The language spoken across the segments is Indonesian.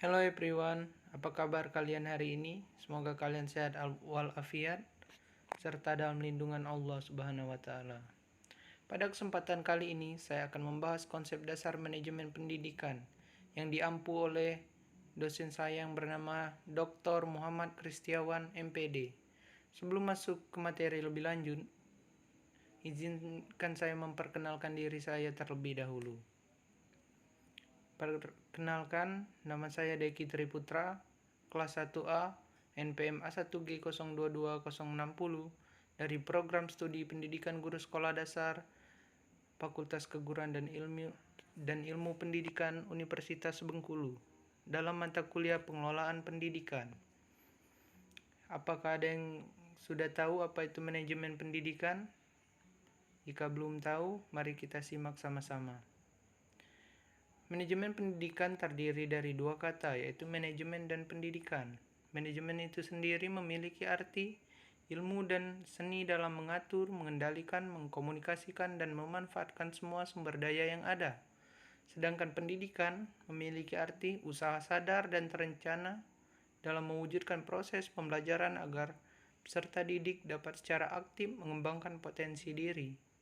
Hello everyone, apa kabar kalian hari ini? Semoga kalian sehat walafiat serta dalam lindungan Allah Subhanahu wa taala. Pada kesempatan kali ini saya akan membahas konsep dasar manajemen pendidikan yang diampu oleh dosen saya yang bernama Dr. Muhammad Kristiawan MPD. Sebelum masuk ke materi lebih lanjut, izinkan saya memperkenalkan diri saya terlebih dahulu. Perkenalkan, nama saya Deki Triputra, kelas 1A, NPM A1G022060 dari Program Studi Pendidikan Guru Sekolah Dasar, Fakultas Keguruan dan Ilmu Pendidikan Universitas Bengkulu, dalam mata kuliah Pengelolaan Pendidikan. Apakah ada yang sudah tahu apa itu manajemen pendidikan? Jika belum tahu, mari kita simak sama-sama. Manajemen pendidikan terdiri dari dua kata, yaitu manajemen dan pendidikan. Manajemen itu sendiri memiliki arti, ilmu, dan seni dalam mengatur, mengendalikan, mengkomunikasikan, dan memanfaatkan semua sumber daya yang ada. Sedangkan pendidikan memiliki arti usaha sadar dan terencana dalam mewujudkan proses pembelajaran agar peserta didik dapat secara aktif mengembangkan potensi diri.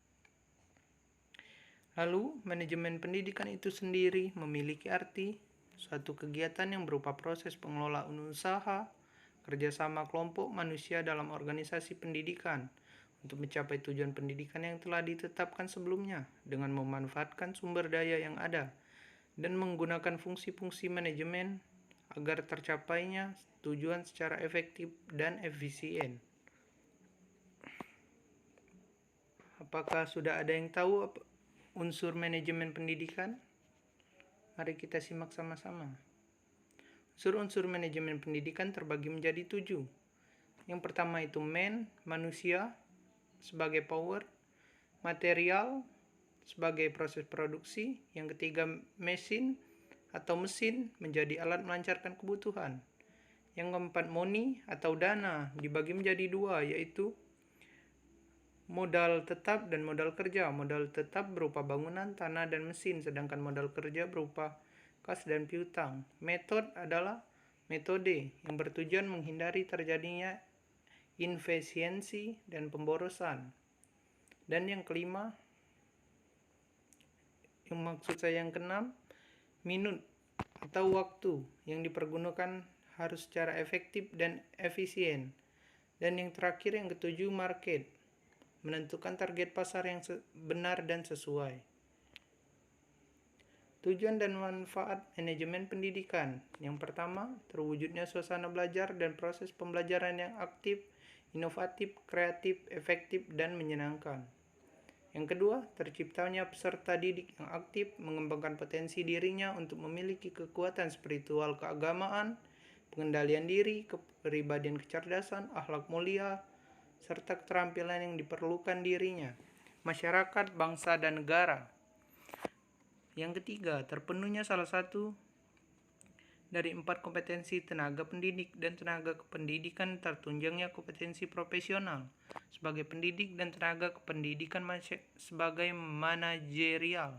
Lalu, manajemen pendidikan itu sendiri memiliki arti suatu kegiatan yang berupa proses pengelolaan usaha, kerjasama kelompok manusia dalam organisasi pendidikan untuk mencapai tujuan pendidikan yang telah ditetapkan sebelumnya dengan memanfaatkan sumber daya yang ada dan menggunakan fungsi-fungsi manajemen agar tercapainya tujuan secara efektif dan efisien. Apakah sudah ada yang tahu unsur manajemen pendidikan? Mari kita simak sama-sama. Unsur-unsur manajemen pendidikan terbagi menjadi 7. Yang pertama itu manusia sebagai power, material sebagai proses produksi. Yang ketiga mesin atau mesin menjadi alat melancarkan kebutuhan. Yang keempat money atau dana dibagi menjadi 2, yaitu modal tetap dan modal kerja. Modal tetap berupa bangunan, tanah, dan mesin, sedangkan modal kerja berupa kas dan piutang. Metode adalah metode yang bertujuan menghindari terjadinya inefisiensi dan pemborosan. Dan yang kelima, yang maksud saya yang keenam, minut atau waktu yang dipergunakan harus secara efektif dan efisien. Dan yang terakhir, yang ketujuh, market, menentukan target pasar yang benar dan sesuai. Tujuan dan manfaat manajemen pendidikan. Yang pertama, terwujudnya suasana belajar dan proses pembelajaran yang aktif, inovatif, kreatif, efektif, dan menyenangkan. Yang kedua, terciptanya peserta didik yang aktif, mengembangkan potensi dirinya untuk memiliki kekuatan spiritual keagamaan, pengendalian diri, kepribadian kecerdasan, akhlak mulia, serta keterampilan yang diperlukan dirinya, masyarakat, bangsa, dan negara. Yang ketiga, terpenuhnya salah satu dari 4 kompetensi tenaga pendidik dan tenaga kependidikan, tertunjangnya kompetensi profesional sebagai pendidik dan tenaga kependidikan sebagai manajerial.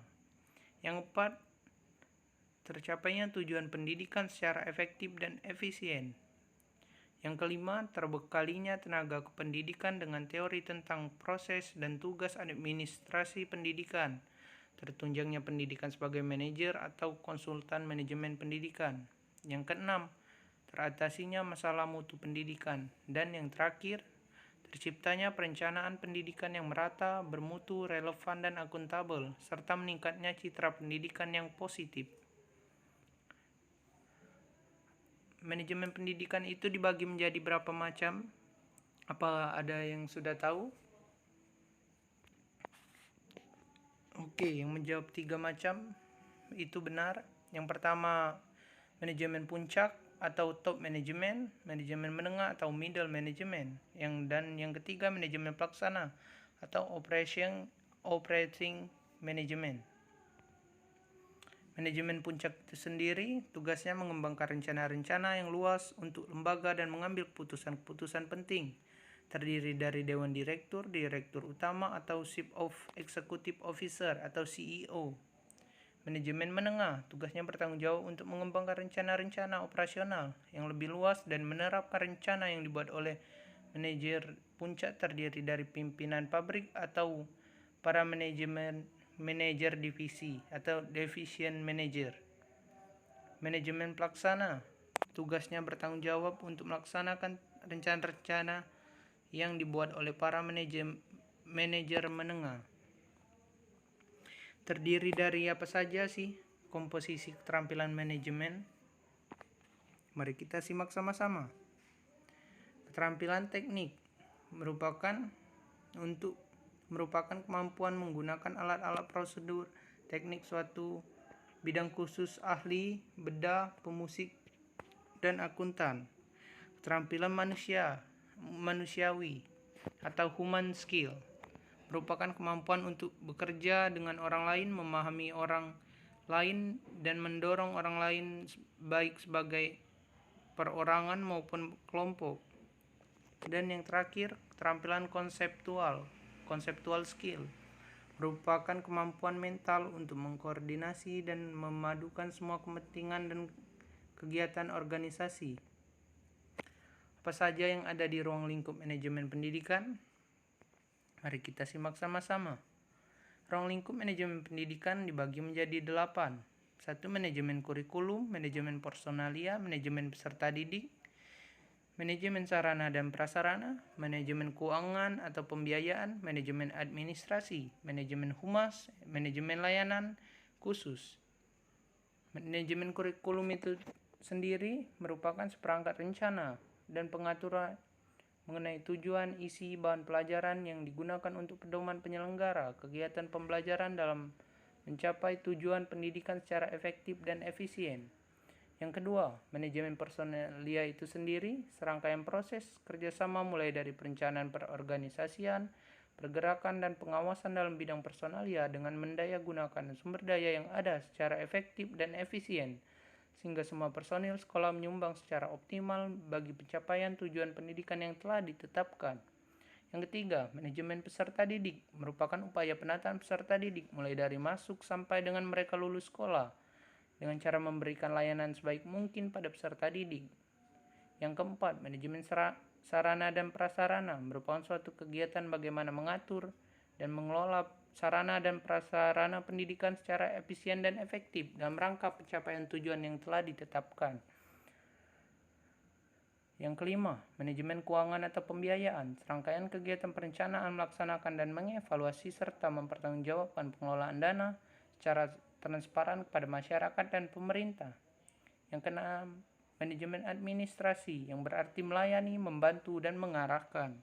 Yang keempat, tercapainya tujuan pendidikan secara efektif dan efisien. Yang kelima, terbekalinya tenaga kependidikan dengan teori tentang proses dan tugas administrasi pendidikan, tertunjangnya pendidikan sebagai manajer atau konsultan manajemen pendidikan. Yang keenam, teratasinya masalah mutu pendidikan. Dan yang terakhir, terciptanya perencanaan pendidikan yang merata, bermutu, relevan, dan akuntabel, serta meningkatnya citra pendidikan yang positif. Manajemen pendidikan itu dibagi menjadi berapa macam? Apa ada yang sudah tahu? Oke, yang menjawab 3 macam itu benar. Yang pertama, manajemen puncak atau top management, manajemen menengah atau middle management, dan yang ketiga manajemen pelaksana atau operating management. Manajemen puncak itu sendiri tugasnya mengembangkan rencana-rencana yang luas untuk lembaga dan mengambil keputusan-keputusan penting. Terdiri dari dewan direktur, direktur utama atau chief of executive officer atau CEO. Manajemen menengah, tugasnya bertanggung jawab untuk mengembangkan rencana-rencana operasional yang lebih luas dan menerapkan rencana yang dibuat oleh manajer puncak terdiri dari pimpinan pabrik atau para manajer divisi atau division manager. Manajemen pelaksana, tugasnya bertanggung jawab untuk melaksanakan rencana-rencana yang dibuat oleh para manajer menengah. Terdiri dari apa saja sih komposisi keterampilan manajemen? Mari kita simak sama-sama. Keterampilan teknik merupakan kemampuan menggunakan alat-alat prosedur teknik suatu bidang khusus ahli, bedah, pemusik, dan akuntan. Keterampilan manusiawi atau human skill merupakan kemampuan untuk bekerja dengan orang lain, memahami orang lain, dan mendorong orang lain baik sebagai perorangan maupun kelompok. Dan yang terakhir, keterampilan konseptual skill merupakan kemampuan mental untuk mengkoordinasi dan memadukan semua kepentingan dan kegiatan organisasi. Apa saja yang ada di ruang lingkup manajemen pendidikan? Mari kita simak sama-sama. Ruang lingkup manajemen pendidikan dibagi menjadi 8. 1. Manajemen kurikulum, manajemen personalia, manajemen peserta didik, manajemen sarana dan prasarana, manajemen keuangan atau pembiayaan, manajemen administrasi, manajemen humas, manajemen layanan khusus. Manajemen kurikulum itu sendiri merupakan seperangkat rencana dan pengaturan mengenai tujuan, isi, bahan pelajaran yang digunakan untuk pedoman penyelenggara kegiatan pembelajaran dalam mencapai tujuan pendidikan secara efektif dan efisien. Yang kedua, manajemen personalia itu sendiri serangkaian proses kerjasama mulai dari perencanaan perorganisasian, pergerakan, dan pengawasan dalam bidang personalia dengan mendaya gunakan sumber daya yang ada secara efektif dan efisien, sehingga semua personil sekolah menyumbang secara optimal bagi pencapaian tujuan pendidikan yang telah ditetapkan. Yang ketiga, manajemen peserta didik merupakan upaya penataan peserta didik mulai dari masuk sampai dengan mereka lulus sekolah dengan cara memberikan layanan sebaik mungkin pada peserta didik. Yang keempat, manajemen sarana dan prasarana merupakan suatu kegiatan bagaimana mengatur dan mengelola sarana dan prasarana pendidikan secara efisien dan efektif dalam rangka pencapaian tujuan yang telah ditetapkan. Yang kelima, manajemen keuangan atau pembiayaan, serangkaian kegiatan perencanaan, melaksanakan dan mengevaluasi serta mempertanggungjawabkan pengelolaan dana secara transparan kepada masyarakat dan pemerintah. Yang keenam, manajemen administrasi yang berarti melayani, membantu, dan mengarahkan.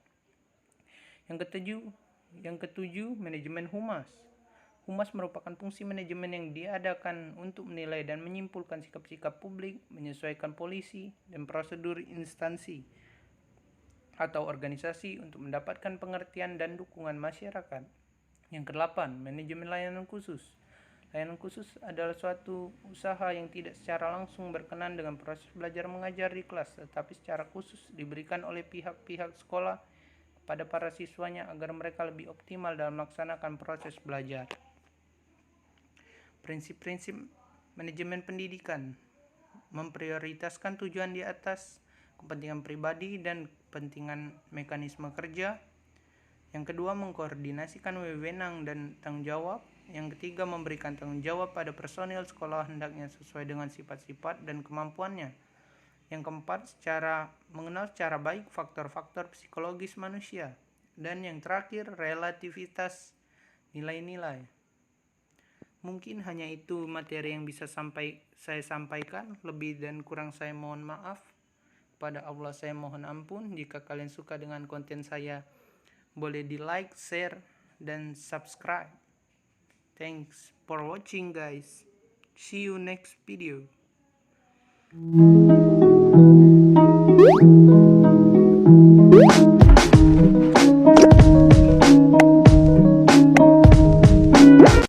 Yang ketujuh, manajemen humas. Humas merupakan fungsi manajemen yang diadakan untuk menilai dan menyimpulkan sikap-sikap publik, menyesuaikan polisi dan prosedur instansi atau organisasi untuk mendapatkan pengertian dan dukungan masyarakat. Yang kedelapan, manajemen layanan khusus. Layanan khusus adalah suatu usaha yang tidak secara langsung berkenan dengan proses belajar mengajar di kelas, tetapi secara khusus diberikan oleh pihak-pihak sekolah pada para siswanya agar mereka lebih optimal dalam melaksanakan proses belajar. Prinsip-prinsip manajemen pendidikan memprioritaskan tujuan di atas kepentingan pribadi dan kepentingan mekanisme kerja. Yang kedua, mengkoordinasikan wewenang dan tanggung jawab. Yang ketiga, memberikan tanggung jawab pada personil sekolah hendaknya sesuai dengan sifat-sifat dan kemampuannya. Yang keempat, mengenal secara baik faktor-faktor psikologis manusia. Dan yang terakhir, relativitas nilai-nilai. Mungkin hanya itu materi yang bisa saya sampaikan. Lebih dan kurang saya mohon maaf. Kepada Allah saya mohon ampun. Jika kalian suka dengan konten saya, boleh di like, share, dan subscribe. Thanks for watching guys. See you next video.